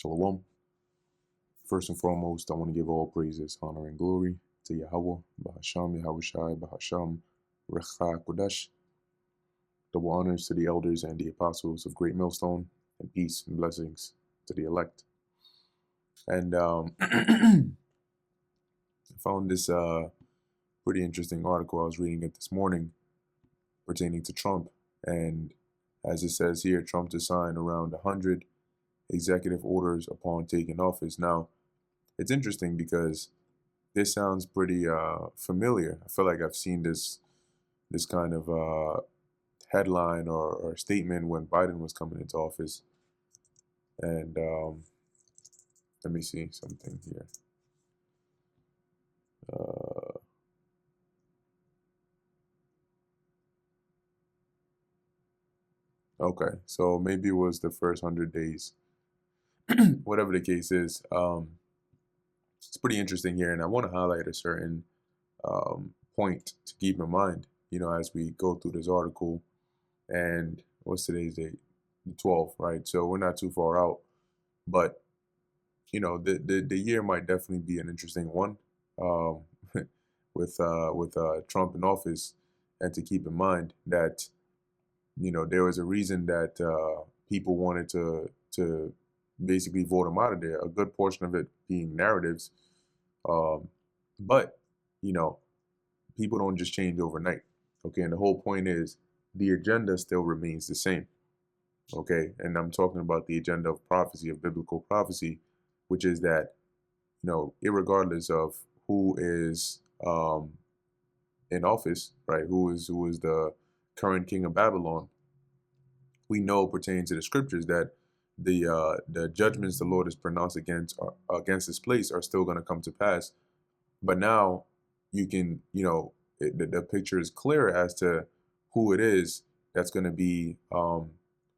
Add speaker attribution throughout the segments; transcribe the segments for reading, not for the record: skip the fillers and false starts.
Speaker 1: Shalom. First and foremost, I want to give all praises, honor, and glory to Yahweh, Bahasham, Yahushai, Bahasham, Recha Kodesh. Double honors to the elders and the apostles of Great Millstone, and peace and blessings to the elect. And I found this pretty interesting article. I was reading it this morning pertaining to Trump. And as it says here, Trump to sign around 100 executive orders upon taking office. Now, it's interesting because this sounds pretty familiar. I feel like I've seen this kind of headline or statement when Biden was coming into office. And let me see something here. Okay, so maybe it was the first 100 days. Whatever the case is, it's pretty interesting here, and I want to highlight a certain point to keep in mind, as we go through this article. And what's today's date? The 12th, right? So we're not too far out, but the year might definitely be an interesting one with Trump in office, and to keep in mind that there was a reason that people wanted to basically vote him out of there. A good portion of it being narratives, but people don't just change overnight. Okay, and the whole point is the agenda still remains the same. Okay, and I'm talking about the agenda of prophecy, of biblical prophecy, which is that irregardless of who is in office, right? Who is the current king of Babylon? We know pertaining to the scriptures that the judgments the Lord has pronounced against this place are still going to come to pass. But now you can, the picture is clear as to who it is that's going to be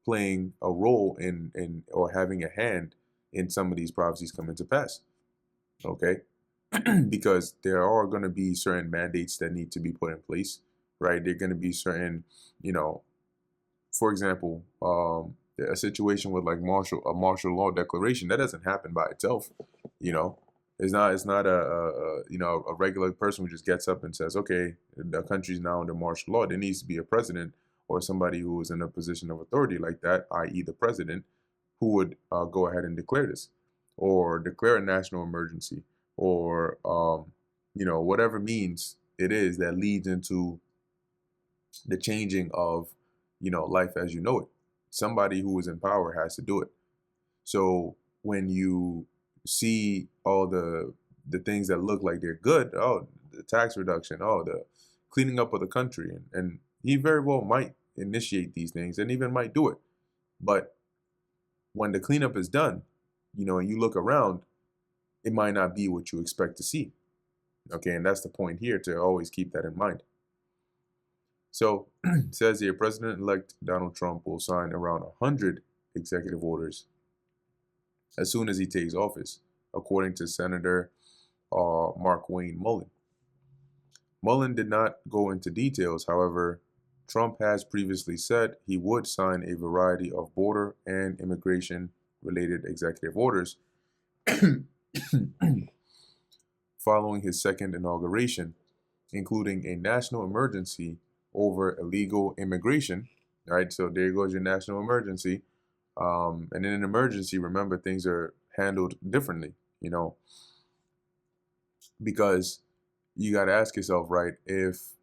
Speaker 1: playing a role in or having a hand in some of these prophecies coming to pass. Okay, because there are going to be certain mandates that need to be put in place, right? There are going to be certain, for example, a situation with like a martial law declaration that doesn't happen by itself. It's not a regular person who just gets up and says, okay, the country's now under martial law. There needs to be a president or somebody who is in a position of authority like that, i.e. the president, who would go ahead and declare this or declare a national emergency or whatever means it is that leads into the changing of life as you know it. Somebody who is in power has to do it. So when you see all the things that look like they're good, the tax reduction, the cleaning up of the country, and he very well might initiate these things and even might do it. But when the cleanup is done, and you look around, it might not be what you expect to see. Okay, and that's the point here, to always keep that in mind. So it says here, President-elect Donald Trump will sign around 100 executive orders as soon as he takes office, according to Senator Markwayne Mullin. Mullin did not go into details. However, Trump has previously said he would sign a variety of border and immigration-related executive orders following his second inauguration, including a national emergency over illegal immigration. Right, so there goes your national emergency. And in an emergency, remember, things are handled differently, because you got to ask yourself, right, if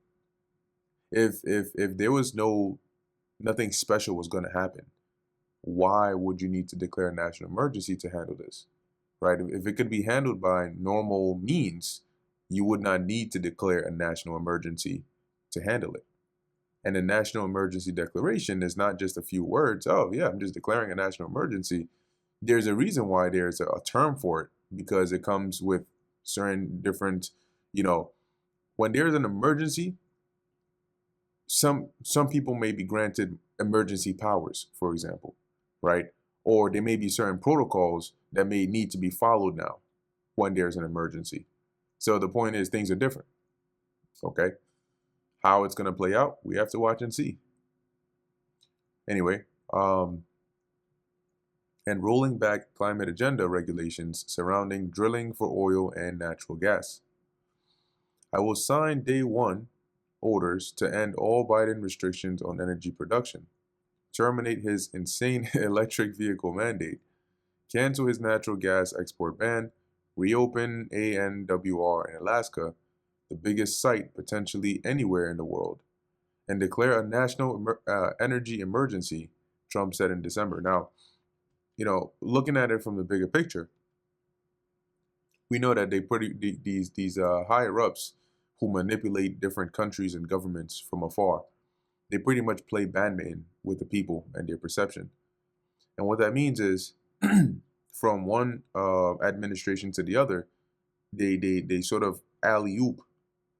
Speaker 1: there was nothing special was going to happen, why would you need to declare a national emergency to handle this, right? If it could be handled by normal means, you would not need to declare a national emergency to handle it. And a national emergency declaration is not just a few words. Oh, yeah, I'm just declaring a national emergency. There's a reason why there's a term for it, because it comes with certain different, when there's an emergency, some people may be granted emergency powers, for example, right? Or there may be certain protocols that may need to be followed now when there's an emergency. So the point is, things are different, okay? How it's going to play out, we have to watch and see. Anyway, and rolling back climate agenda regulations surrounding drilling for oil and natural gas. I will sign day one orders to end all Biden restrictions on energy production, terminate his insane electric vehicle mandate, cancel his natural gas export ban, reopen ANWR in Alaska, the biggest site potentially anywhere in the world, and declare a national energy emergency, Trump said in December. Now, looking at it from the bigger picture, we know that these higher ups who manipulate different countries and governments from afar, they pretty much play badminton with the people and their perception. And what that means is, from one administration to the other, they sort of alley oop,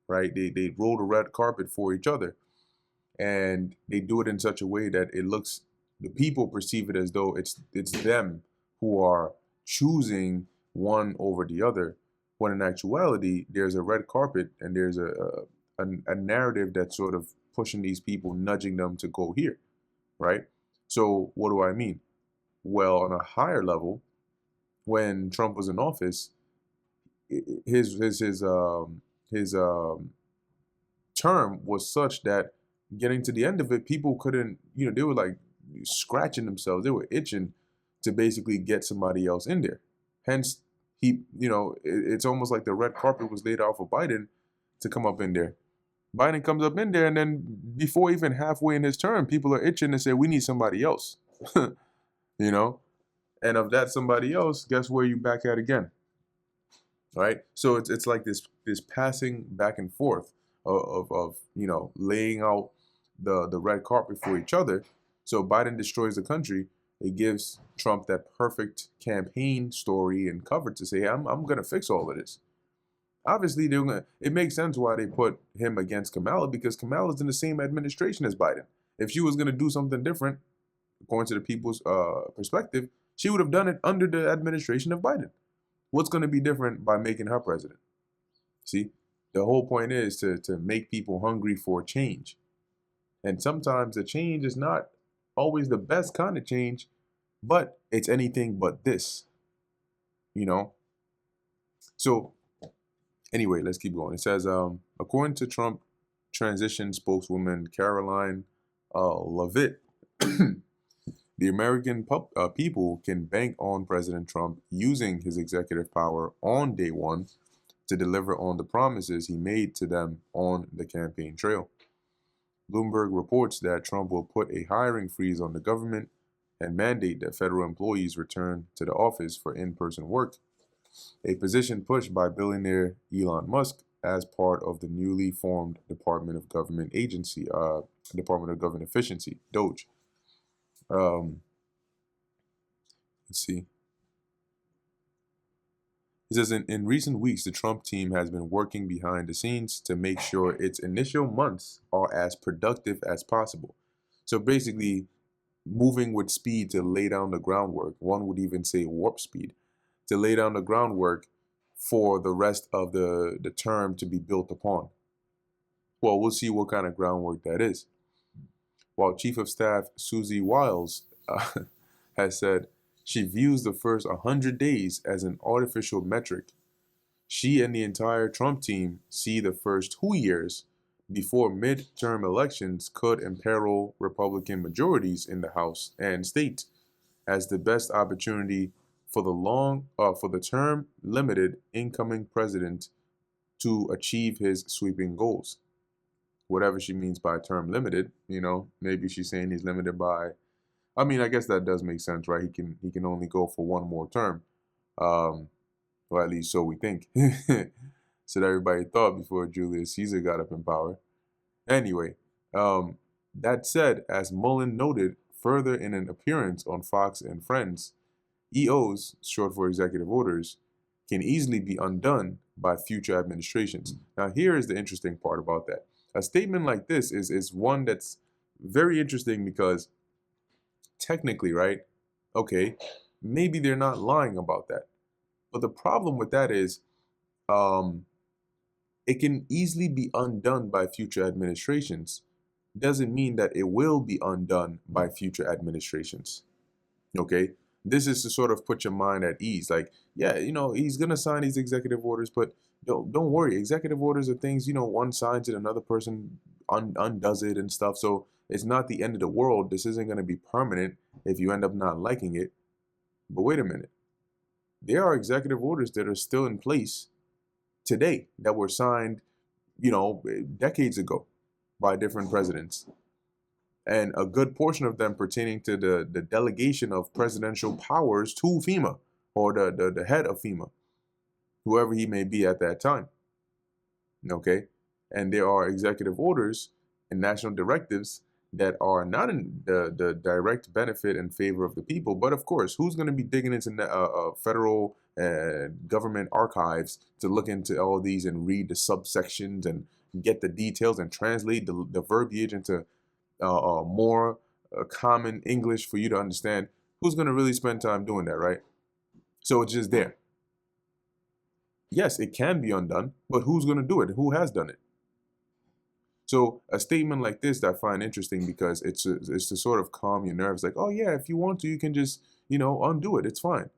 Speaker 1: right? They roll the red carpet for each other, and they do it in such a way that the people perceive it as though it's them who are choosing one over the other, when in actuality there's a red carpet and there's a narrative that's sort of pushing these people, nudging them to go here, right? So what do I mean? Well, on a higher level, when Trump was in office, his term was such that getting to the end of it, people couldn't, they were like scratching themselves, they were itching to basically get somebody else in there. Hence, it's almost like the red carpet was laid out for Biden to come up in there. Biden comes up in there, and then before even halfway in his term, people are itching to say, we need somebody else. you know? And of that somebody else, guess where you back at again? Right? So it's like this passing back and forth of laying out the red carpet for each other. So Biden destroys the country. It gives Trump that perfect campaign story and cover to say, hey, I'm gonna fix all of this. Obviously, it makes sense why they put him against Kamala, because Kamala's in the same administration as Biden. If she was gonna do something different, according to the people's perspective, she would have done it under the administration of Biden. What's going to be different by making her president? See, the whole point is to make people hungry for change. And sometimes the change is not always the best kind of change, but it's anything but this, So anyway, let's keep going. It says, according to Trump transition spokeswoman Caroline Leavitt, the American people can bank on President Trump using his executive power on day one to deliver on the promises he made to them on the campaign trail. Bloomberg reports that Trump will put a hiring freeze on the government and mandate that federal employees return to the office for in-person work, a position pushed by billionaire Elon Musk as part of the newly formed Department of Government Efficiency, DOGE. Let's see. It says, in recent weeks, the Trump team has been working behind the scenes to make sure its initial months are as productive as possible. So basically, moving with speed to lay down the groundwork, one would even say warp speed, to lay down the groundwork for the rest of the term to be built upon. Well, we'll see what kind of groundwork that is. While Chief of Staff Susie Wiles has said she views the first 100 days as an artificial metric, she and the entire Trump team see the first 2 years before midterm elections could imperil Republican majorities in the House and state as the best opportunity for the term limited incoming president to achieve his sweeping goals. Whatever she means by term limited, maybe she's saying he's limited by, I mean, I guess that does make sense, right? He can only go for one more term. Or at least so we think. So that everybody thought before Julius Caesar got up in power. Anyway, that said, as Mullen noted further in an appearance on Fox and Friends, EOs, short for executive orders, can easily be undone by future administrations. Now, here is the interesting part about that. A statement like this is one that's very interesting because technically, right, okay, maybe they're not lying about that. But the problem with that is it can easily be undone by future administrations. Doesn't mean that it will be undone by future administrations. Okay? This is to sort of put your mind at ease. Like, yeah, he's gonna sign these executive orders, but don't worry. Executive orders are things, one signs it, another person undoes it and stuff. So it's not the end of the world. This isn't gonna be permanent if you end up not liking it. But wait a minute. There are executive orders that are still in place today that were signed, decades ago by different presidents, and a good portion of them pertaining to the delegation of presidential powers to FEMA, or the head of FEMA, whoever he may be at that time. Okay? And there are executive orders and national directives that are not in the direct benefit and favor of the people. But of course, who's going to be digging into federal government archives to look into all these and read the subsections and get the details and translate the verbiage into more common English for you to understand? Who's going to really spend time doing that, right? So it's just there. Yes, it can be undone, but who's going to do it? Who has done it? So a statement like this I find interesting because it's to sort of calm your nerves. Like, oh yeah, if you want to, you can just, undo it. It's fine.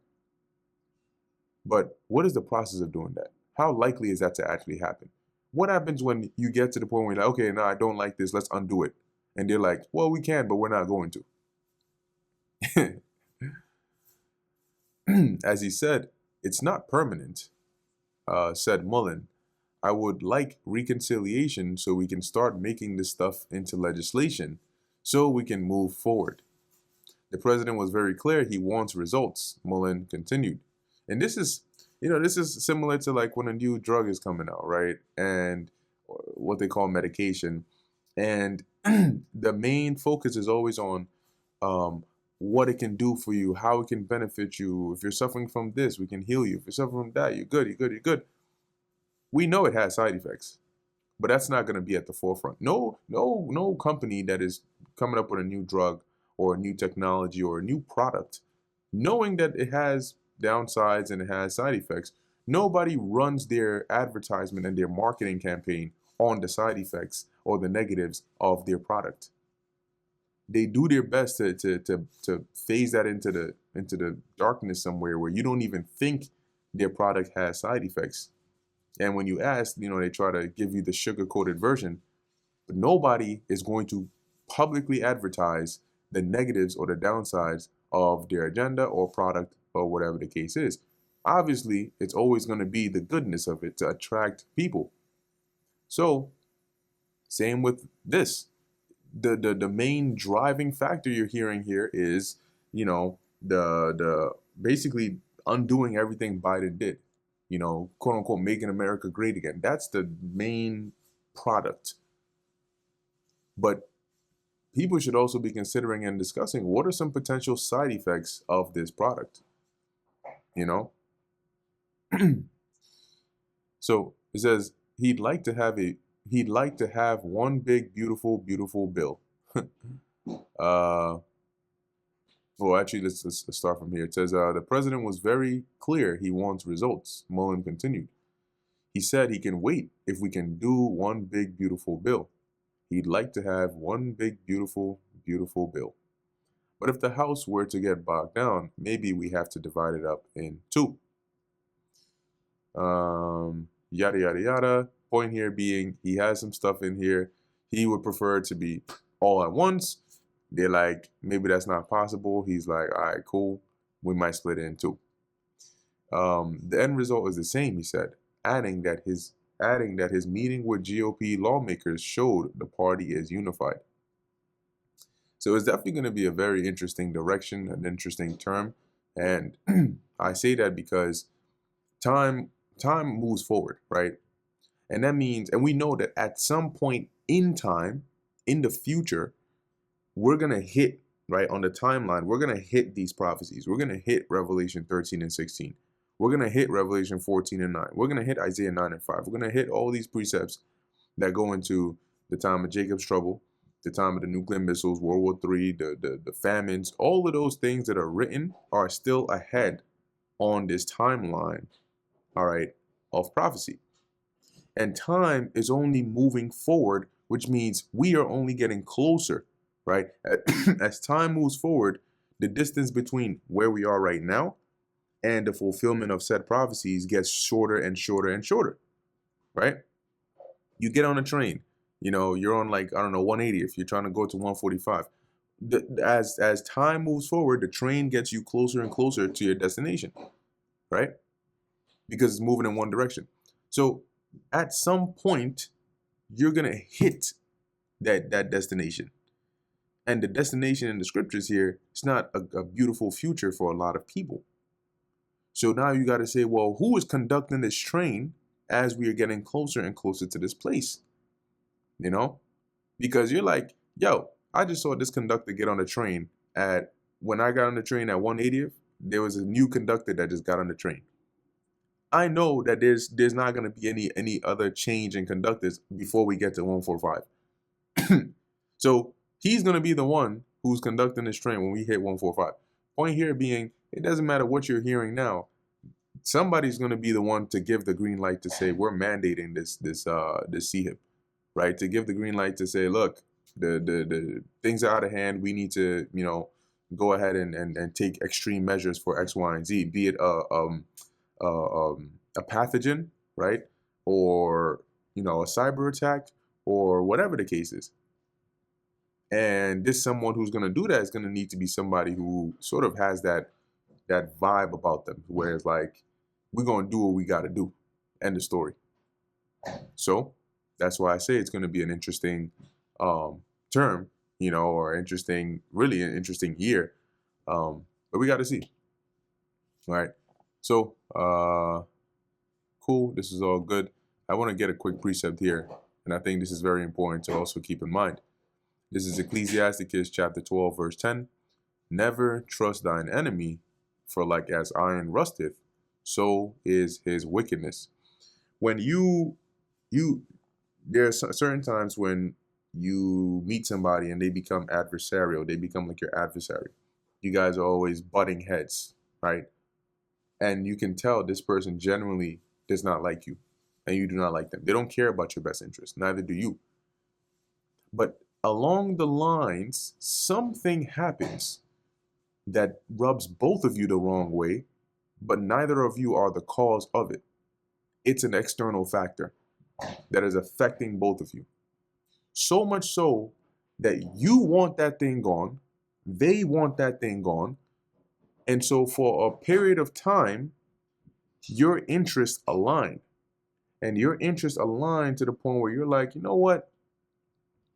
Speaker 1: But what is the process of doing that? How likely is that to actually happen? What happens when you get to the point where you're like, okay, no, I don't like this. Let's undo it. And they're like, well, we can, but we're not going to. As he said, it's not permanent, said Mullen. I would like reconciliation so we can start making this stuff into legislation so we can move forward. The president was very clear he wants results, Mullen continued. And this is similar to like when a new drug is coming out, right? And what they call medication. And the main focus is always on what it can do for you, how it can benefit you. If you're suffering from this, we can heal you. If you're suffering from that, you're good, you're good, you're good. We know it has side effects, but that's not going to be at the forefront. No company that is coming up with a new drug or a new technology or a new product, knowing that it has downsides and it has side effects, nobody runs their advertisement and their marketing campaign on the side effects or the negatives of their product. They do their best to phase that into the darkness somewhere where you don't even think their product has side effects. And when you ask, they try to give you the sugar-coated version, but nobody is going to publicly advertise the negatives or the downsides of their agenda or product or whatever the case is. Obviously, it's always going to be the goodness of it to attract people. So, same with this. The main driving factor you're hearing here is, the basically undoing everything Biden did. Quote unquote, making America great again. That's the main product. But people should also be considering and discussing what are some potential side effects of this product. So it says he'd like to have one big, beautiful, beautiful bill. Well, actually, let's start from here. It says, the president was very clear he wants results. Mullen continued. He said he can wait if we can do one big, beautiful bill. He'd like to have one big, beautiful, beautiful bill. But if the House were to get bogged down, maybe we have to divide it up in two. Yada, yada, yada. Point here being, he has some stuff in here. He would prefer it to be all at once. They're like, maybe that's not possible. He's like, all right, cool. We might split it in two. The end result is the same, he said, adding that his meeting with GOP lawmakers showed the party is unified. So it's definitely going to be a very interesting direction, an interesting term. And I say that because time moves forward, right? And that means, and we know that at some point in time, in the future, we're going to hit, right, on the timeline, we're going to hit these prophecies. We're going to hit Revelation 13 and 16. We're going to hit Revelation 14 and 9. We're going to hit Isaiah 9 and 5. We're going to hit all these precepts that go into the time of Jacob's trouble, the time of the nuclear missiles, World War III, the famines. All of those things that are written are still ahead on this timeline, all right, of prophecy. And time is only moving forward, which means we are only getting closer, right? As time moves forward, the distance between where we are right now and the fulfillment of said prophecies gets shorter and shorter and shorter, right? You get on a train, you're on like, I don't know, 180 if you're trying to go to 145. As time moves forward, the train gets you closer and closer to your destination, right? Because it's moving in one direction. So at some point, you're gonna hit that destination. And the destination in the scriptures here, it's not a beautiful future for a lot of people. So now you got to say, well, who is conducting this train as we are getting closer and closer to this place? Because you're like, yo, I just saw this conductor get on the train when I got on the train at 180th, there was a new conductor that just got on the train. I know that there's not going to be any other change in conductors before we get to 145. So he's going to be the one who's conducting this train when we hit 145. Point here being, it doesn't matter what you're hearing now. Somebody's going to be the one to give the green light to say we're mandating this CHIP, right? To give the green light to say, look, the things are out of hand. We need to, go ahead and take extreme measures for X, Y, and Z. Be it a pathogen, right, or a cyber attack, or whatever the case is. And someone who's going to do that is going to need to be somebody who sort of has that vibe about them, where it's like, we're going to do what we got to do. End of story. So that's why I say it's going to be an interesting term, or really an interesting year. But we got to see. All right. So, cool. This is all good. I want to get a quick precept here. And I think this is very important to also keep in mind. This is Ecclesiasticus chapter 12, verse 10. Never trust thine enemy, for like as iron rusteth, so is his wickedness. When there are certain times when you meet somebody and they become adversarial, they become like your adversary. You guys are always butting heads, right? And you can tell this person genuinely does not like you, and you do not like them. They don't care about your best interest, neither do you. But along the lines, something happens that rubs both of you the wrong way, but neither of you are the cause of it. It's an external factor that is affecting both of you. So much so that you want that thing gone, they want that thing gone, and so for a period of time, your interests align. And your interests align to the point where you're like, you know what?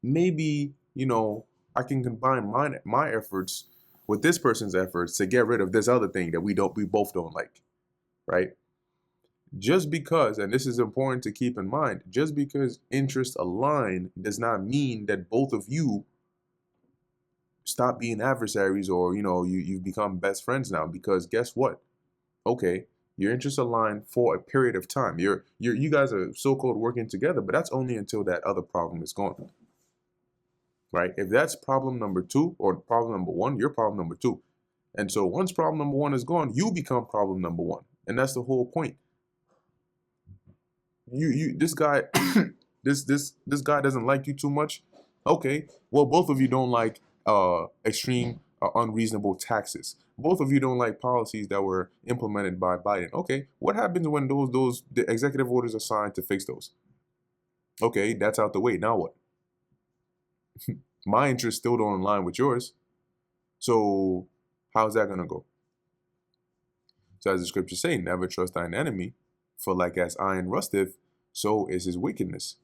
Speaker 1: Maybe, I can combine my efforts with this person's efforts to get rid of this other thing that we both don't like, right? Just because, and this is important to keep in mind, just because interests align does not mean that both of you stop being adversaries, or you've become best friends now. Because guess what? Okay, your interests align for a period of time. You guys are so-called working together, but that's only until that other problem is gone. Right? If that's problem number 2 or problem number 1, you're problem number 2. And so once problem number 1 is gone, you become problem number 1. And that's the whole point. This guy this guy doesn't like you too much. Okay, well, both of you don't like extreme unreasonable taxes. Both of you don't like policies that were implemented by Biden. Okay, what happens when the executive orders are signed to fix those? Okay, that's out the way. Now what? My interests still don't align with yours. So how's that going to go? So as the scriptures say, never trust thine enemy, for like as iron rusteth, so is his wickedness.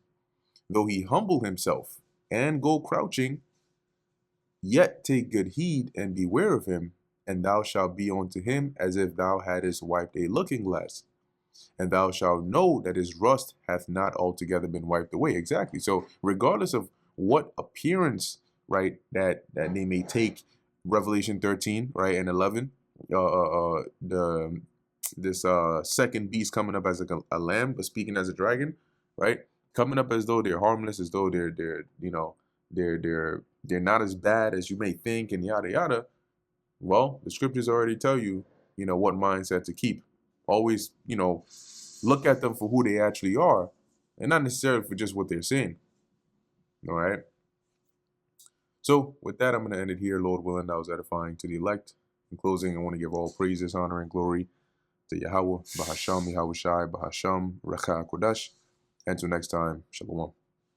Speaker 1: Though he humble himself and go crouching, yet take good heed and beware of him, and thou shalt be unto him as if thou hadst wiped a looking glass. And thou shalt know that his rust hath not altogether been wiped away. Exactly. So regardless of what appearance, right, that they may take, Revelation 13, right, and 11, this second beast coming up as a lamb, but speaking as a dragon, right, coming up as though they're harmless, as though they're not as bad as you may think, and yada yada. Well, the scriptures already tell you, what mindset to keep. Always, look at them for who they actually are, and not necessarily for just what they're saying. All right. So with that, I'm going to end it here. Lord willing, that was edifying to the elect. In closing, I want to give all praises, honor, and glory to Yahweh, Bahasham, Yahweh Shai, Bahasham, Recha Kodash. Until next time, Shalom.